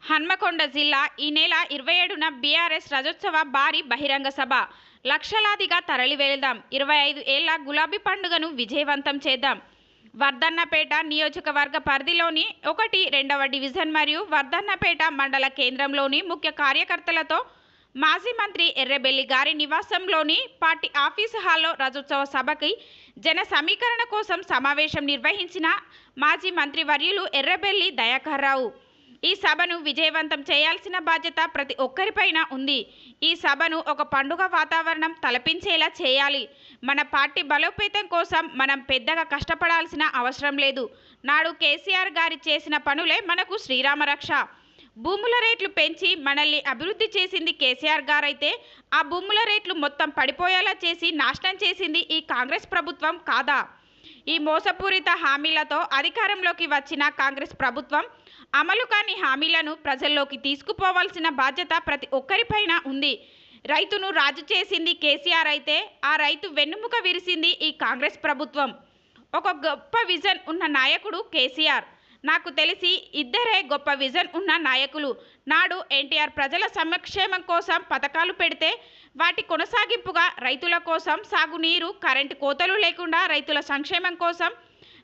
హన్మకొండ జిల్లా ఈ నెల 27న బీఆర్ఎస్ రజోత్సవ భారీ బహిరంగ సభ. లక్షలాదిగా తరలి వెళ్దాం. 25 ఏళ్ల గులాబీ పండుగను విజయవంతం చేద్దాం. వర్ధన్నపేట నియోజకవర్గ పరిధిలోని 1, 2వ డివిజన్ మరియు వర్ధన్నపేట మండల కేంద్రంలోని ముఖ్య కార్యకర్తలతో మాజీ మంత్రి ఎర్రబెల్లి గారి నివాసంలోని పార్టీ ఆఫీసు హాల్లో రజోత్సవ సభకి జన సమీకరణ కోసం సమావేశం నిర్వహించిన మాజీ మంత్రివర్యులు ఎర్రబెల్లి దయాకర్ రావు. ఈ సభను విజయవంతం చేయాల్సిన బాధ్యత ప్రతి ఒక్కరిపైన ఉంది. ఈ సభను ఒక పండుగ వాతావరణం తలపించేలా చేయాలి. మన పార్టీ బలోపేతం కోసం మనం పెద్దగా కష్టపడాల్సిన అవసరం లేదు. నాడు కేసీఆర్ గారి చేసిన పనులే మనకు శ్రీరామ రక్ష. భూముల రేట్లు పెంచి మనల్ని అభివృద్ధి చేసింది కేసీఆర్ గారైతే, ఆ భూముల రేట్లు మొత్తం పడిపోయేలా చేసి నాశనం చేసింది ఈ కాంగ్రెస్ ప్రభుత్వం కాదా? ఈ మోసపూరిత హామీలతో అధికారంలోకి వచ్చిన కాంగ్రెస్ ప్రభుత్వం అమలు కాని హామీలను ప్రజల్లోకి తీసుకుపోవాల్సిన బాధ్యత ప్రతి ఒక్కరిపైన ఉంది. రైతును రాజు చేసింది కేసీఆర్ అయితే, ఆ రైతు వెన్నుముక విరిసింది ఈ కాంగ్రెస్ ప్రభుత్వం. ఒక గొప్ప విజన్ ఉన్న నాయకుడు కేసీఆర్. నాకు తెలిసి ఇద్దరే గొప్ప విజన్ ఉన్న నాయకులు. నాడు ఎన్టీఆర్ ప్రజల సంక్షేమం కోసం పథకాలు పెడితే వాటి కొనసాగింపుగా రైతుల కోసం సాగునీరు, కరెంటు కోతలు లేకుండా రైతుల సంక్షేమం కోసం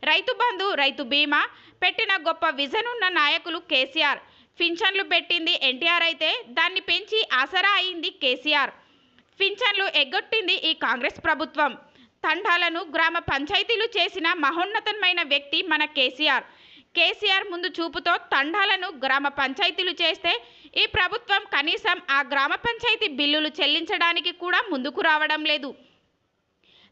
రైతు బంధు, రైతు బీమా పెట్టిన గొప్ప విజన్ ఉన్న నాయకులు కేసీఆర్. పింఛన్లు పెట్టింది ఎన్టీఆర్ అయితే దాన్ని పెంచి ఆసరా అయింది కేసీఆర్. పింఛన్లు ఎగ్గొట్టింది ఈ కాంగ్రెస్ ప్రభుత్వం. తండాలను గ్రామ పంచాయతీలు చేసిన మహోన్నతమైన వ్యక్తి మన కేసీఆర్. కేసీఆర్ ముందు చూపుతో తండాలను గ్రామ పంచాయతీలు చేస్తే ఈ ప్రభుత్వం కనీసం ఆ గ్రామ పంచాయతీ బిల్లులు చెల్లించడానికి కూడా ముందుకు రావడం లేదు.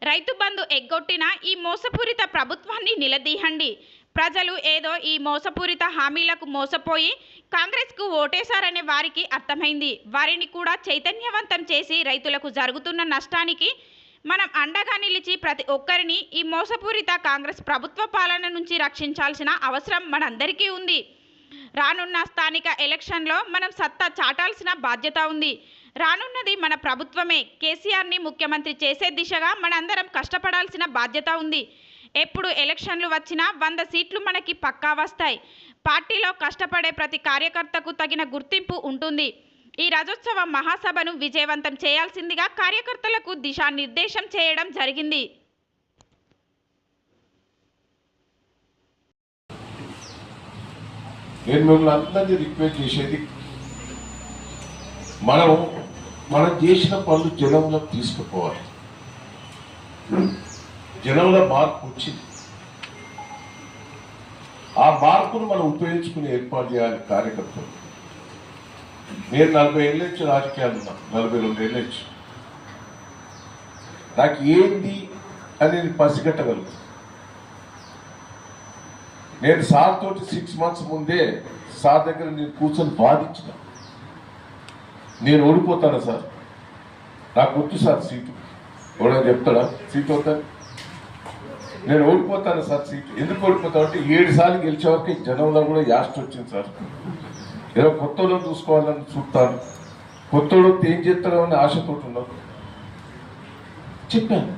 రైతు బంధు ఎగ్గొట్టిన ఈ మోసపూరిత ప్రభుత్వాన్ని నిలదీయండి. ప్రజలు ఏదో ఈ మోసపూరిత హామీలకు మోసపోయి కాంగ్రెస్కు ఓటేశారనే వారికి అర్థమైంది. వారిని కూడా చైతన్యవంతం చేసి రైతులకు జరుగుతున్న నష్టానికి మనం అండగా నిలిచి ప్రతి ఒక్కరిని ఈ మోసపూరిత కాంగ్రెస్ ప్రభుత్వ పాలన నుంచి రక్షించాల్సిన అవసరం మనందరికీ ఉంది. రానున్న స్థానిక ఎలక్షన్లో మనం సత్తా చాటాల్సిన బాధ్యత ఉంది. రానున్నది మన ప్రభుత్వమే. కేసీఆర్ని ముఖ్యమంత్రి చేసే దిశగా మనందరం కష్టపడాల్సిన బాధ్యత ఉంది. ఎప్పుడు ఎలక్షన్లు వచ్చినా 100 సీట్లు మనకి పక్కా వస్తాయి. పార్టీలో కష్టపడే ప్రతి కార్యకర్తకు తగిన గుర్తింపు ఉంటుంది. ఈ రజోత్సవ మహాసభను విజయవంతం చేయాల్సిందిగా కార్యకర్తలకు దిశానిర్దేశం చేయడం జరిగింది. నేను మిమ్మల్ని అందరినీ రిక్వెస్ట్ చేసేది, మనం చేసిన పనులు జనంలో తీసుకుపోవాలి. జనంలో మార్పు వచ్చింది. ఆ మార్పును మనం ఉపయోగించుకుని ఏర్పాటు చేయాలి కార్యకర్తలు. నేను 40 ఏళ్ళ నుంచి రాజకీయాలు ఉన్నా, 42 ఏళ్ళ నుంచి. నాకు ఏంది అనేది పసిగట్టగలుగుతాను. నేను సార్ తోటి 6 మంత్స్ ముందే సార్ దగ్గర నేను కూర్చొని బాధించిన. నేను ఓడిపోతాను సార్, నాకు వద్దు సార్ సీటు. ఎవడో చెప్తాడా సీటు అవుతాను? నేను ఓడిపోతాను సార్ సీటు. ఎందుకు ఓడిపోతాను అంటే 7 సార్లు గెలిచే వరకు జనంలో కూడా యాస్ట్ వచ్చింది సార్. ఏదో కొత్తలో చూసుకోవాలని చూస్తాను, కొత్తలో ఏం చేస్తాడో అని ఆశతో ఉన్నాను. చెప్పాను,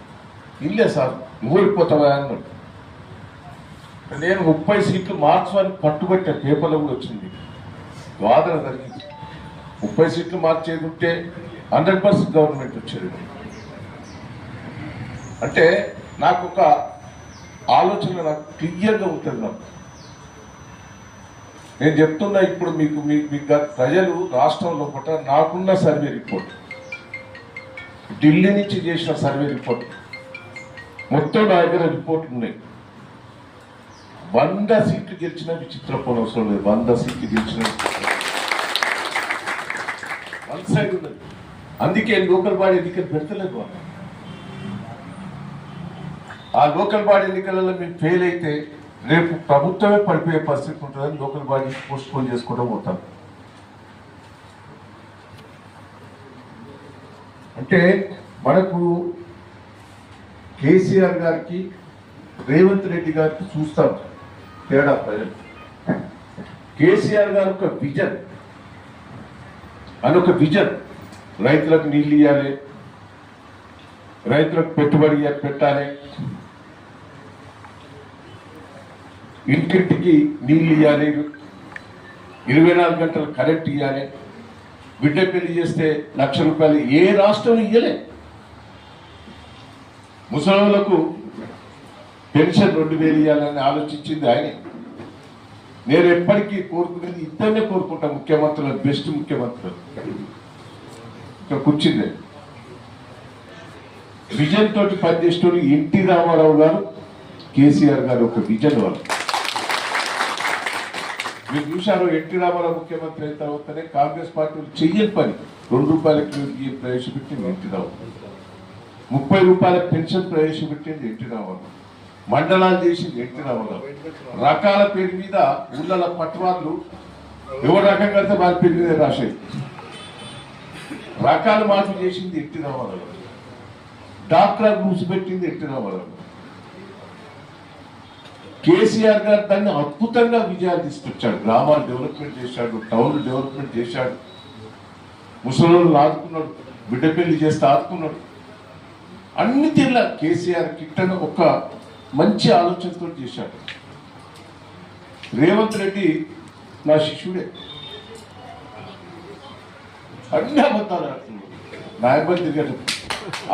ఇల్లే సార్ ఓడిపోతావా అన్నాడు. నేను 30 సీట్లు మార్చని పట్టుబట్టే పేపర్లో కూడా వచ్చింది. వాదన జరిగింది. 30 సీట్లు మార్చేది ఉంటే 100% గవర్నమెంట్ వచ్చేది. అంటే నాకు ఒక ఆలోచన నాకు క్లియర్గా ఉంటుంది. నేను చెప్తున్నా ఇప్పుడు మీకు ప్రజలు రాష్ట్రంలో పట్ల నాకున్న సర్వే రిపోర్ట్, ఢిల్లీ నుంచి చేసిన సర్వే రిపోర్ట్, మొత్తం నా దగ్గర రిపోర్ట్లు ఉన్నాయి. 100 సీట్లు గెలిచిన విచిత్రపోవడం అవసరం లేదు. 100 సీట్లు గెలిచిన వన్ సైడ్ ఉన్నది. అందుకే లోకల్ బాడీ ఎన్నికలు పెడతలేదు. ఆ లోకల్ బాడీ ఎన్నికలలో మీరు ఫెయిల్ అయితే రేపు ప్రభుత్వమే పడిపోయే పరిస్థితి ఉంటుందని లోకల్ బాడీ పోస్ట్ పోన్ చేసుకోవడం పోతాం. అంటే మనకు కేసీఆర్ గారికి, రేవంత్ రెడ్డి గారికి చూస్తాం తేడా ప్రజలు. కేసీఆర్ గారు ఒక విజన్ అని, ఒక విజన్ రైతులకు నీళ్ళు ఇవ్వాలి, రైతులకు పెట్టుబడి పెట్టాలి, ఇంటింటికి నీళ్ళు ఇవ్వాలి, 24 గంటలు కరెంట్ ఇవ్వాలి, బిడ్డ పెళ్లి చేస్తే ₹1,00,000 ఏ రాష్ట్రం ఇయ్యలే. ముసలోళ్లకు పెన్షన్ 2,000 ఇవ్వాలని ఆలోచించింది ఆయనే. నేను ఎప్పటికీ కోరుకునేది ఇద్దరినే కోరుకుంటా, ముఖ్యమంత్రులు, బెస్ట్ ముఖ్యమంత్రులు. ఇక్కడ కూర్చుందే విజన్ తోటి పనిచేసేటోళ్ళు ఎన్టీ రామారావు గారు, కేసీఆర్ గారు ఒక విజన్ వాళ్ళు. మీరు చూశారు, ఎన్టీ రామారావు ముఖ్యమంత్రి అయిన తర్వాతనే కాంగ్రెస్ పార్టీ చెయ్యని పని ₹2 ప్రవేశపెట్టింది ఎన్టీ రామారావు, ₹30 పెన్షన్ ప్రవేశపెట్టింది ఎన్టీ రామారావు, మండలాలు చేసింది ఎన్టీ రామారావు, రకాల పేరు మీద ఊళ్ళ పట్టవాళ్ళు ఎవరు రకం కడితే వాళ్ళ పేరు మీద రాసేది, రకాల మార్పు చేసింది ఎన్టీ రామారావు, డాక్టర్ మూసిపెట్టింది ఎన్టీ రామారావు. కేసీఆర్ గారు దాన్ని అద్భుతంగా విజయాలు తీసుకొచ్చాడు. గ్రామాలు డెవలప్మెంట్ చేశాడు, టౌన్ డెవలప్మెంట్ చేశాడు, ముసలోళ్ళు ఆదుకున్నాడు, బిడ్డ పెళ్లి చేస్తే ఆదుకున్నాడు. అన్ని తీర్ల కేసీఆర్ కిట్టను ఒక మంచి ఆలోచనతో చేశాడు. రేవంత్ రెడ్డి నా శిష్యుడే, అన్ని అబద్ధాలు ఆడుతున్నాడు. నా ఇబ్బంది తిరిగేట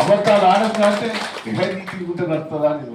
అబద్ధాలు ఆడక అంటే నీతి ఉంటే నడుతుందా అని